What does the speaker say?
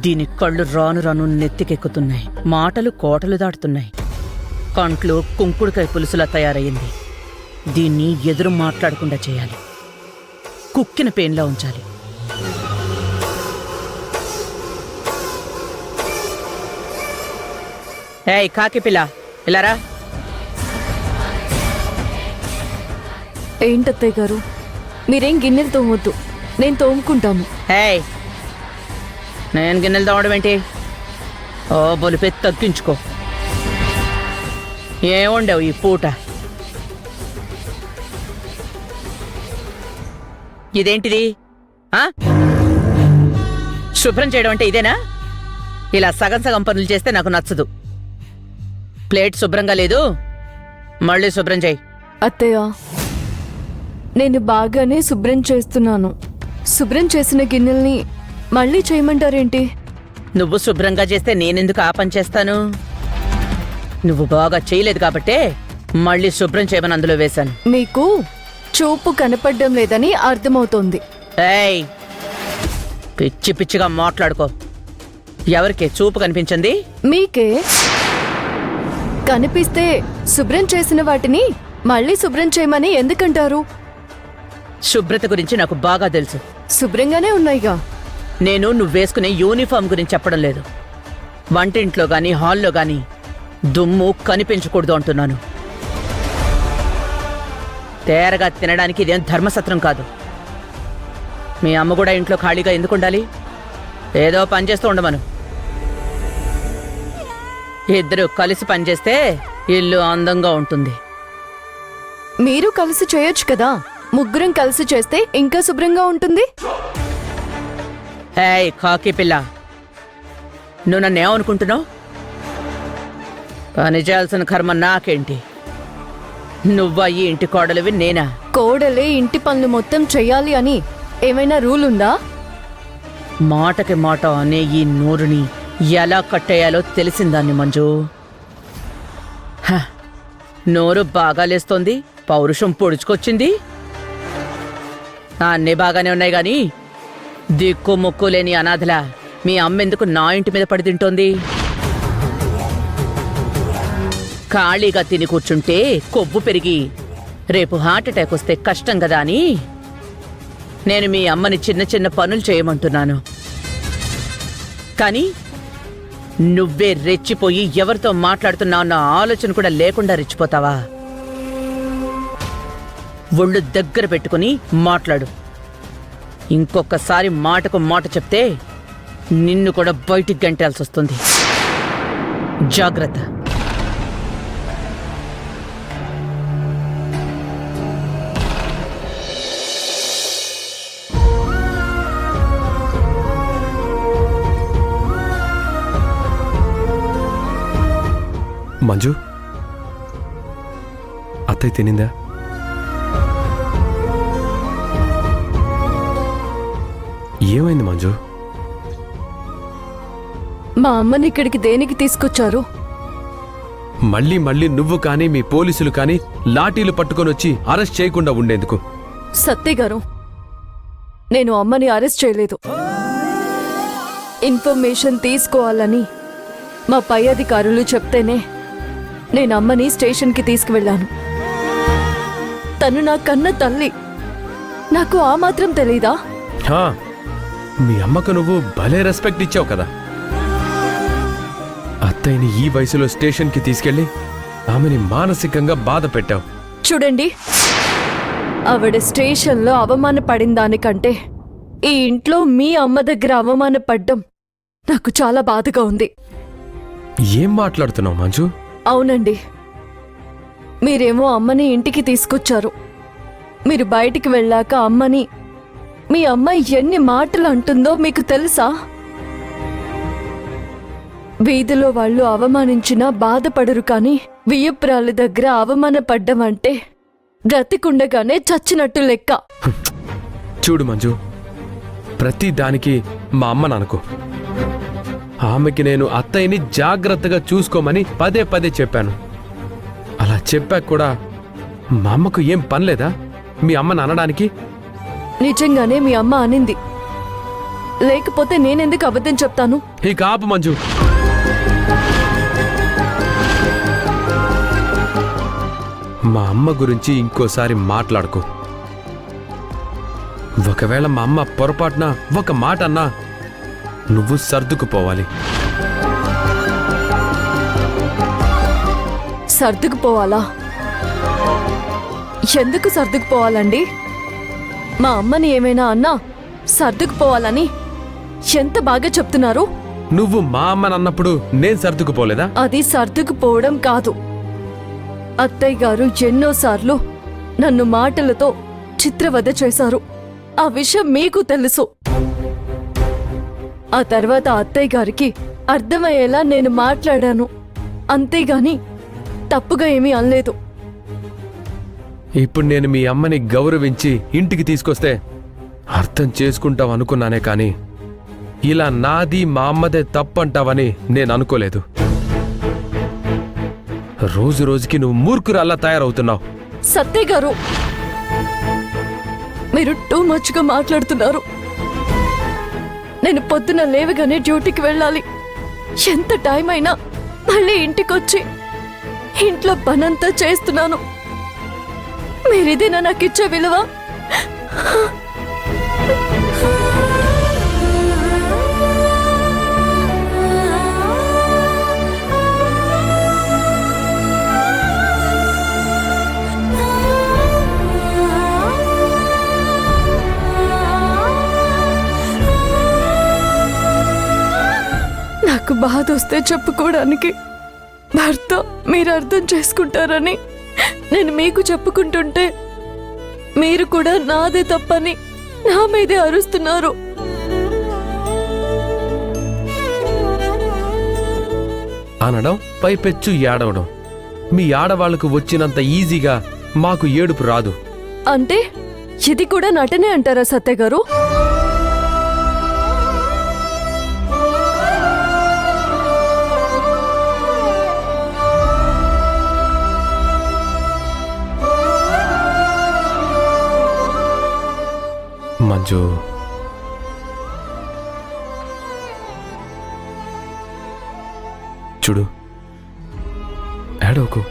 దీని కళ్ళు రాను రాను నెత్తికెక్కుతున్నాయి, మాటలు కోటలు దాటుతున్నాయి, కంట్లో కుంకుడుకాయ పులుసులా తయారయ్యింది. దీన్ని ఎదురు మాట్లాడకుండా చేయాలి, కుక్కిన పేన్లా ఉంచాలి. ఏయ్ కాకి పిల్ల, ఇలారా. ఏంటత్తయ్య గారు, మీరేం గిన్నెలు తోమొద్దు, నేను తోముకుంటాను. ఏయ్, నేను గిన్నెలు తోమడం ఏంటి? ఓ బొలిపే తగ్గించుకో. ఏముండవు ఈ పూట? ఇదేంటిది? శుభ్రం చేయడం అంటే ఇదేనా? ఇలా సగం సగం పనులు చేస్తే నాకు నచ్చదు. ప్లేట్ శుభ్రంగా లేదు, మళ్ళీ శుభ్రం చేయి. అత్తయ్య, నేను బాగానే శుభ్రం చేస్తున్నాను. శుభ్రం చేసిన గిన్నెల్ని మళ్ళీ చేయమంటారేంటి? నువ్వు శుభ్రంగా చేస్తే నేనెందుకు ఆ పని చేస్తాను? నువ్వు బాగా చేయలేదు కాబట్టే మళ్ళీ శుభ్రం చేయమని అందులో వేశాను. మీకు చూపు కనపడడం లేదని అర్థమవుతోంది. ఏయ్, పిచ్చి పిచ్చిగా మాట్లాడుకో. ఎవరికే చూపు కనిపించింది? మీకే. కనిపిస్తే శుభ్రం చేసిన వాటిని మళ్ళీ శుభ్రం చేయమని ఎందుకంటారు? శుభ్రత గురించి నాకు బాగా తెలుసు. శుభ్రంగానే ఉన్నాయిగా. నేను నువ్వేసుకునే యూనిఫామ్ గురించి చెప్పడం లేదు. వంటింట్లో గాని హాల్లో గాని దుమ్ము కనిపించకూడదు అంటున్నాను. తేరగా తినడానికి ఇదేం ధర్మసత్రం కాదు. మీ అమ్మ కూడా ఇంట్లో ఖాళీగా ఎందుకు ఉండాలి? ఏదో పని చేస్తూ ఉండమను. ఇద్దరు కలిసి పనిచేస్తే ఇల్లు అందంగా ఉంటుంది. మీరు కలిసి చేయొచ్చు కదా, ముగ్గురం కలిసి చేస్తే ఇంకా శుభ్రంగా ఉంటుంది. ఏయ్ కాకి పిల్ల, నువ్వు నన్నేమనుకుంటున్నావు? పని చేయాల్సిన కర్మ నాకేంటి? నువ్వా ఈ ఇంటి కోడలివి, నేనా? కోడలే ఇంటి పనులు మొత్తం చెయ్యాలి అని ఏమైనా రూల్ ఉందా? మాటకి మాట అనే ఈ నోరుని ఎలా కట్టేయాలో తెలిసిందాన్ని మంజు. నోరు బాగాలేస్తోంది, పౌరుషం పొడుచుకొచ్చింది. అన్నీ బాగానే ఉన్నాయి గాని దిక్కు ముక్కు లేని అనాథలా మీ అమ్మెందుకు నా ఇంటి మీద పడి తింటోంది? ఖాళీగా తిని కూర్చుంటే కొవ్వు పెరిగి రేపు హార్ట్అటాక్ వస్తే కష్టం కదా అని నేను మీ అమ్మని చిన్న చిన్న పనులు చేయమంటున్నాను. కానీ నువ్వే రెచ్చిపోయి ఎవరితో మాట్లాడుతున్నావు అన్న ఆలోచన కూడా లేకుండా రెచ్చిపోతావా? ఒళ్ళు దగ్గర పెట్టుకుని మాట్లాడు. ఇంకొకసారి మాటకు మాట చెప్తే నిన్ను కూడా బయటికి గంటాల్సి వస్తుంది. జాగ్రత్త. మంజు, అత్తయ్య తినిందా? ఏమైంది మంజు? మా అమ్మని ఇక్కడికి దేనికి తీసుకొచ్చారు? మళ్ళీ మళ్ళీ నువ్వు కానీ మీ పోలీసులు కానీ లాఠీలు పట్టుకొని వచ్చి అరెస్ట్ చేయకుండా ఉండేందుకు. సత్య గారు, నేను అమ్మని అరెస్ట్ చేయలేదు. ఇన్ఫర్మేషన్ తీసుకోవాలని మా పై అధికారులు చెప్తేనే నేను అమ్మని స్టేషన్కి తీసుకువెళ్ళాను. తను నా కన్న తల్లి, నాకు ఆ మాత్రం తెలీదా? మీ అమ్మకు నువ్వు భలే రెస్పెక్ట్ ఇచ్చావు కదా. అత్తయ్యని ఈ వయసులో స్టేషన్కి తీసుకెళ్లి ఆమెని మానసికంగా బాధ పెట్టావు. చూడండి, ఆవిడ స్టేషన్లో అవమానపడిన దానికంటే ఈ ఇంట్లో మీ అమ్మ దగ్గర అవమానపడ్డం నాకు చాలా బాధగా ఉంది. ఏం మాట్లాడుతున్నావు మంజు? అవునండి, మీరేమో అమ్మని ఇంటికి తీసుకొచ్చారు. మీరు బయటికి వెళ్ళాక అమ్మని మీ అమ్మ ఎన్ని మాటలు అంటుందో మీకు తెలుసా? వీధిలో వాళ్ళు అవమానించినా బాధపడరు, కానీ వియ్యపురాల దగ్గర అవమానపడ్డం అంటే బ్రతికుండగానే చచ్చినట్టు లెక్క. చూడు మంజు, ప్రతి దానికి మా అమ్మని అనుకో. ఆమెకి నేను అత్తయ్యని జాగ్రత్తగా చూసుకోమని పదే పదే చెప్పాను. అలా చెప్పాక కూడా మా అమ్మకు ఏం పనిలేదా మీ అమ్మని అనడానికి? నిజంగానే మీ అమ్మ అనింది, లేకపోతే నేనెందుకు అబద్ధం చెప్తాను? ఇక ఆపు మంజు. మా అమ్మ గురించి ఇంకోసారి మాట్లాడుకో. ఒకవేళ మా అమ్మ పొరపాటున ఒక మాట అన్నా నువ్వు సర్దుకుపోవాలి. సర్దుకుపోవాలా? ఎందుకు సర్దుకుపోవాలండి? మా అమ్మని ఏమైనా అన్నా సర్దుకుపోవాలని ఎంత బాగా చెప్తున్నారు. నువ్వు మా అమ్మని అన్నప్పుడు నేను సర్దుకుపోలేదా? అది సర్దుకుపోవడం కాదు. అత్తయ్య గారు ఎన్నోసార్లు నన్ను మాటలతో చిత్రవద చేశారు. ఆ విషయం మీకు తెలుసు. ఆ తర్వాత అత్తయ్య గారికి అర్థమయ్యేలా నేను మాట్లాడాను, అంతేగాని తప్పుగా ఏమీ అనలేదు. ఇప్పుడు నేను మీ అమ్మని గౌరవించి ఇంటికి తీసుకొస్తే అర్థం చేసుకుంటావు అనుకున్నానే కానీ ఇలా నాది మా అమ్మదే తప్పంటావని నేను అనుకోలేదు. రోజు రోజుకి నువ్వు మూర్ఖురాల్లా తయారవుతున్నావు. సత్తయ్య గారు, మీరు టూ మచ్గా మాట్లాడుతున్నారు. నేను పొద్దున లేవగానే డ్యూటీకి వెళ్ళాలి. ఎంత టైం అయినా మళ్ళీ ఇంటికొచ్చి ఇంట్లో పనంతా చేస్తున్నాను. మీరిదేనా నాకు ఇచ్చే విలువ? నాకు బాధ వస్తే చెప్పుకోవడానికి భర్త మీరు అర్థం చేసుకుంటారని నేను మీకు చెప్పుకుంటుంటే మీరు కూడా నాదే తప్పని నా మీదే అరుస్తున్నారు. అనడం పైపెచ్చు ఏడవడం మీ ఆడవాళ్లకు వచ్చినంత ఈజీగా మాకు ఏడుపు రాదు. అంటే ఇది కూడా నటనే అంటారా సత్య గారు? మంజు, చూడు, ఏడవకు.